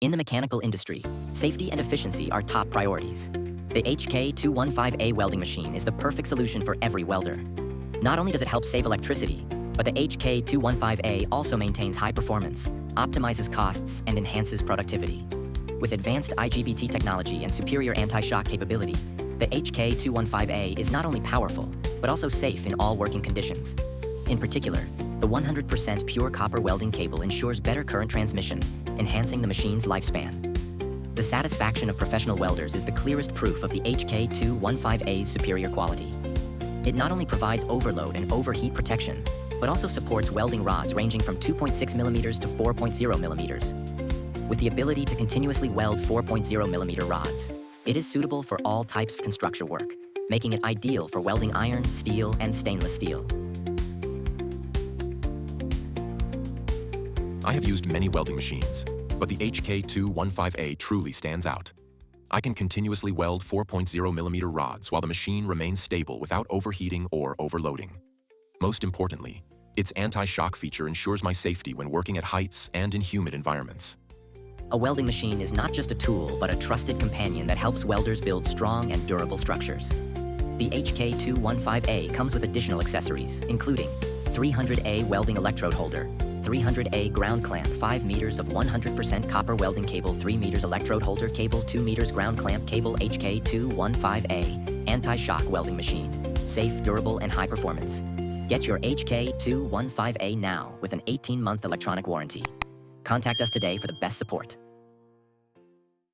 In the mechanical industry, safety and efficiency are top priorities. The HK215A welding machine is the perfect solution for every welder. Not only does it help save electricity, but the HK215A also maintains high performance, optimizes costs, and enhances productivity. With advanced IGBT technology and superior anti-shock capability, the HK215A is not only powerful, but also safe in all working conditions. In particular, the 100% pure copper welding cable ensures better current transmission, enhancing the machine's lifespan. The satisfaction of professional welders is the clearest proof of the HK215A's superior quality. It not only provides overload and overheat protection, but also supports welding rods ranging from 2.6 millimeters to 4.0 millimeters. With the ability to continuously weld 4.0 millimeter rods, it is suitable for all types of construction work, making it ideal for welding iron, steel, and stainless steel. I have used many welding machines, but the HK215A truly stands out. I can continuously weld 4.0 millimeter rods while the machine remains stable without overheating or overloading. Most importantly, its anti-shock feature ensures my safety when working at heights and in humid environments. A welding machine is not just a tool, but a trusted companion that helps welders build strong and durable structures. The HK215A comes with additional accessories, including 300A welding electrode holder, 300A ground clamp, 5 meters of 100% copper welding cable, 3 meters electrode holder cable, 2 meters ground clamp cable. HK215A anti-shock welding machine. Safe, durable, and high performance. Get your HK215A now with an 18-month electronic warranty. Contact us today for the best support.